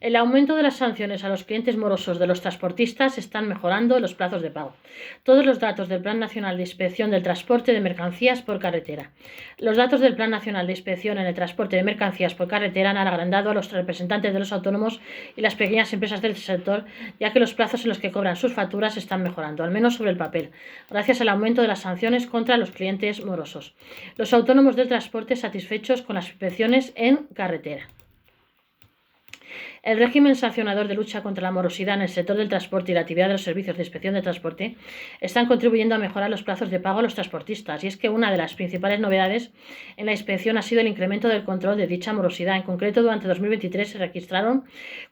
El aumento de las sanciones a los clientes morosos de los transportistas están mejorando los plazos de pago. Todos los datos del Plan Nacional de Inspección del Transporte de Mercancías por Carretera. Los datos del Plan Nacional de Inspección en el Transporte de Mercancías por Carretera han agrandado a los representantes de los autónomos y las pequeñas empresas del sector, ya que los plazos en los que cobran sus facturas están mejorando, al menos sobre el papel, gracias al aumento de las sanciones contra los clientes morosos. Los autónomos del transporte satisfechos con las inspecciones en carretera. El régimen sancionador de lucha contra la morosidad en el sector del transporte y la actividad de los servicios de inspección de transporte están contribuyendo a mejorar los plazos de pago a los transportistas, y es que una de las principales novedades en la inspección ha sido el incremento del control de dicha morosidad. En concreto, durante 2023 se registraron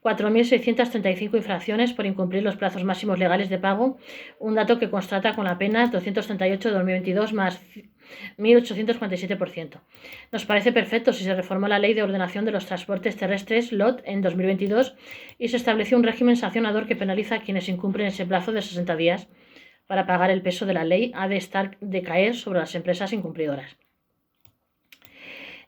4.635 infracciones por incumplir los plazos máximos legales de pago, un dato que contrasta con apenas 238 de 2022 más 1.847%. Nos parece perfecto si se reformó la Ley de Ordenación de los Transportes Terrestres, LOT, en 2022 y se estableció un régimen sancionador que penaliza a quienes incumplen ese plazo de 60 días para pagar el peso de la ley ha de caer sobre las empresas incumplidoras.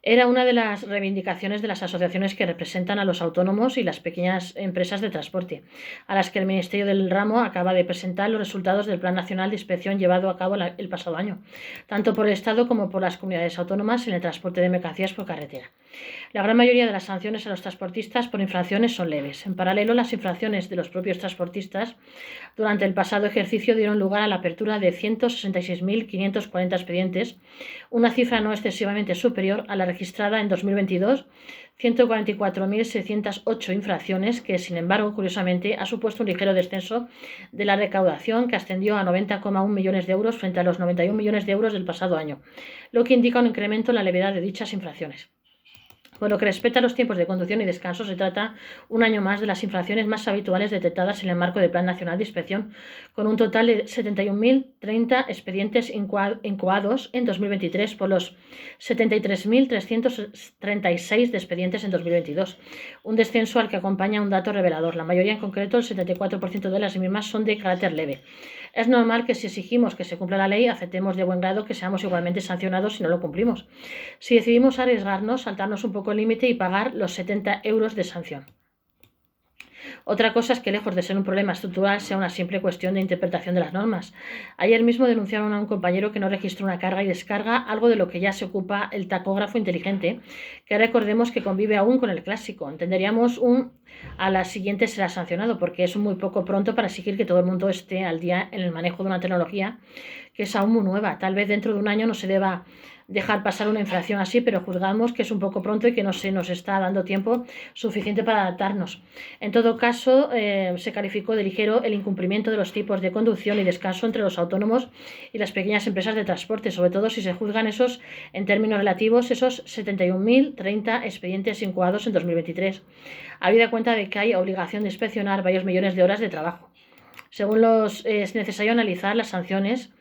Era una de las reivindicaciones de las asociaciones que representan a los autónomos y las pequeñas empresas de transporte, a las que el Ministerio del Ramo acaba de presentar los resultados del Plan Nacional de Inspección llevado a cabo el pasado año, tanto por el Estado como por las comunidades autónomas en el transporte de mercancías por carretera. La gran mayoría de las sanciones a los transportistas por infracciones son leves. En paralelo, las infracciones de los propios transportistas durante el pasado ejercicio dieron lugar a la apertura de 166.540 expedientes, una cifra no excesivamente superior a la registrada en 2022, 144.608 infracciones, que sin embargo, curiosamente, ha supuesto un ligero descenso de la recaudación, que ascendió a 90,1 millones de euros frente a los 91 millones de euros del pasado año, lo que indica un incremento en la levedad de dichas infracciones. Por lo que respecta a los tiempos de conducción y descanso, se trata un año más de las infracciones más habituales detectadas en el marco del Plan Nacional de Inspección, con un total de 71.030 expedientes incoados en 2023 por los 73.336 de expedientes en 2022, un descenso al que acompaña un dato revelador. La mayoría, en concreto el 74% de las mismas, son de carácter leve. Es normal que si exigimos que se cumpla la ley, aceptemos de buen grado que seamos igualmente sancionados si no lo cumplimos. Si decidimos arriesgarnos, saltarnos un poco el límite y pagar los 70 euros de sanción. Otra cosa es que, lejos de ser un problema estructural, sea una simple cuestión de interpretación de las normas. Ayer mismo denunciaron a un compañero que no registró una carga y descarga, algo de lo que ya se ocupa el tacógrafo inteligente, que recordemos que convive aún con el clásico. Entenderíamos a la siguiente será sancionado, porque es muy poco pronto para exigir que todo el mundo esté al día en el manejo de una tecnología que es aún muy nueva. Tal vez dentro de un año no se deba dejar pasar una infracción así, pero juzgamos que es un poco pronto y que no se nos está dando tiempo suficiente para adaptarnos. En todo caso, se calificó de ligero el incumplimiento de los tipos de conducción y descanso entre los autónomos y las pequeñas empresas de transporte, sobre todo si se juzgan esos, en términos relativos, esos 71.030 expedientes incoados en 2023, habida cuenta de que hay obligación de inspeccionar varios millones de horas de trabajo. Según es necesario analizar las sanciones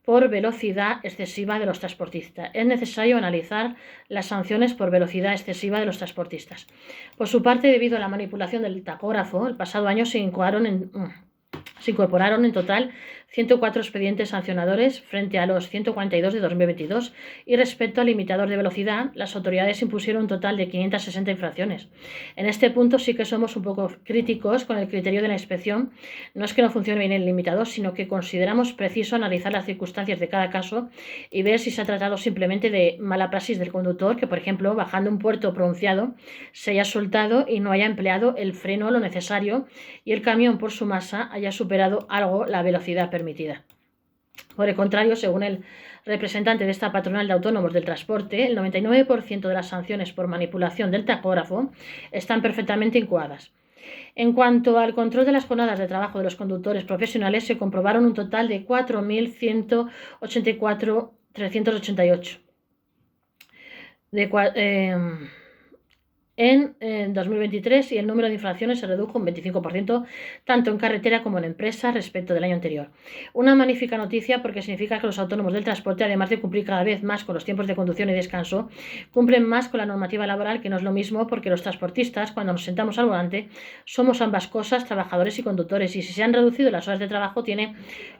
por velocidad excesiva de los transportistas. Es necesario analizar las sanciones por velocidad excesiva de los transportistas. Por su parte, debido a la manipulación del tacógrafo, el pasado año se incorporaron en total 104 expedientes sancionadores frente a los 142 de 2022, y respecto al limitador de velocidad, las autoridades impusieron un total de 560 infracciones. En este punto sí que somos un poco críticos con el criterio de la inspección. No es que no funcione bien el limitador, sino que consideramos preciso analizar las circunstancias de cada caso y ver si se ha tratado simplemente de mala praxis del conductor, que por ejemplo, bajando un puerto pronunciado, se haya soltado y no haya empleado el freno lo necesario y el camión por su masa haya superado algo la velocidad permitida. Por el contrario, según el representante de esta patronal de autónomos del transporte, el 99% de las sanciones por manipulación del tacógrafo están perfectamente incoadas. En cuanto al control de las jornadas de trabajo de los conductores profesionales, se comprobaron un total de 4.184.388 en 2023, y el número de infracciones se redujo un 25% tanto en carretera como en empresa respecto del año anterior. Una magnífica noticia, porque significa que los autónomos del transporte, además de cumplir cada vez más con los tiempos de conducción y descanso, cumplen más con la normativa laboral, que no es lo mismo, porque los transportistas, cuando nos sentamos al volante, somos ambas cosas, trabajadores y conductores, y si se han reducido las horas de trabajo tiene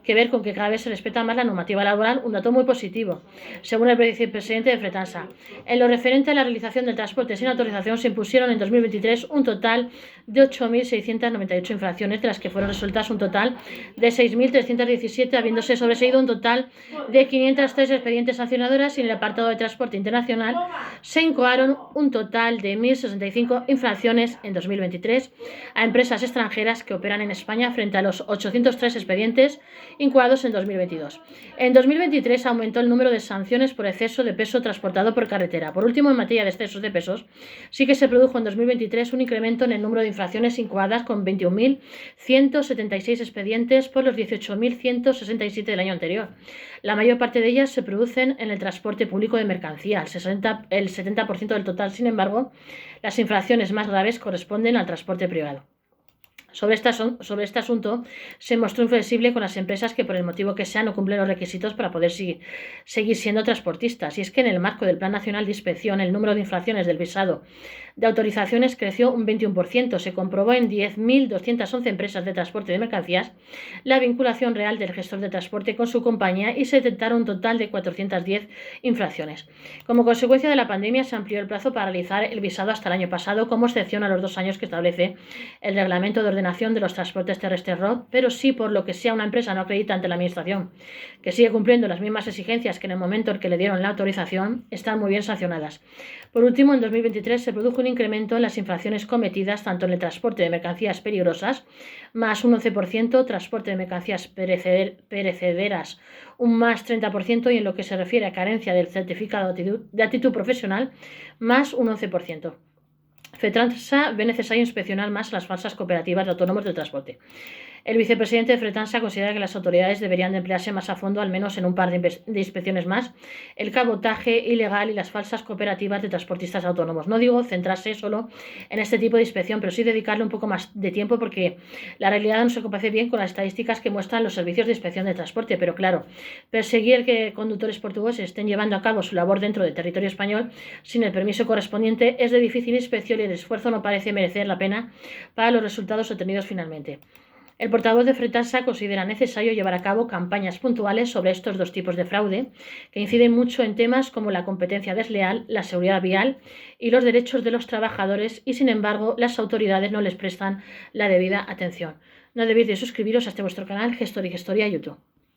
que ver con que cada vez se respeta más la normativa laboral, un dato muy positivo, según el vicepresidente de Fretansa. En lo referente a la realización del transporte sin autorización, se impusieron en 2023 un total de 8.698 infracciones, de las que fueron resueltas un total de 6.317, habiéndose sobreseído un total de 503 expedientes sancionadores, y en el apartado de transporte internacional se incoaron un total de 1.065 infracciones en 2023 a empresas extranjeras que operan en España, frente a los 803 expedientes incoados en 2022. En 2023 aumentó el número de sanciones por exceso de peso transportado por carretera. Por último, en materia de excesos de pesos, sí que se produjo en 2023 un incremento en el número de infracciones incoadas, con 21.176 expedientes por los 18.167 del año anterior. La mayor parte de ellas se producen en el transporte público de mercancías, el 70% del total. Sin embargo, las infracciones más graves corresponden al transporte privado. Sobre este asunto se mostró inflexible con las empresas que, por el motivo que sea, no cumplen los requisitos para poder seguir siendo transportistas. Y es que en el marco del Plan Nacional de Inspección, el número de infracciones del visado de autorizaciones creció un 21%. Se comprobó en 10.211 empresas de transporte de mercancías la vinculación real del gestor de transporte con su compañía, y se detectaron un total de 410 infracciones. Como consecuencia de la pandemia, se amplió el plazo para realizar el visado hasta el año pasado, como excepción a los 2 años que establece el Reglamento de Ordenación de los Transportes Terrestres ROT, pero si por lo que sea una empresa no acredita ante la Administración que sigue cumpliendo las mismas exigencias que en el momento en que le dieron la autorización, están muy bien sancionadas. Por último, en 2023 se produjo un incremento en las infracciones cometidas tanto en el transporte de mercancías peligrosas, más un 11%, transporte de mercancías perecederas, un más 30%, y en lo que se refiere a carencia del certificado de actitud profesional, más un 11%. FETRANSA ve necesario inspeccionar más las falsas cooperativas de autónomos del transporte. El vicepresidente de FETRANSA considera que las autoridades deberían de emplearse más a fondo, al menos en un par de inspecciones más, el cabotaje ilegal y las falsas cooperativas de transportistas autónomos. No digo centrarse solo en este tipo de inspección, pero sí dedicarle un poco más de tiempo, porque la realidad no se compare bien con las estadísticas que muestran los servicios de inspección de transporte. Pero claro, perseguir que conductores portugueses estén llevando a cabo su labor dentro del territorio español sin el permiso correspondiente es de difícil inspección, y el esfuerzo no parece merecer la pena para los resultados obtenidos finalmente. El portavoz de FETRANSA considera necesario llevar a cabo campañas puntuales sobre estos dos tipos de fraude, que inciden mucho en temas como la competencia desleal, la seguridad vial y los derechos de los trabajadores, y sin embargo las autoridades no les prestan la debida atención. No debéis de suscribiros a este vuestro canal Gestor y Gestoría YouTube.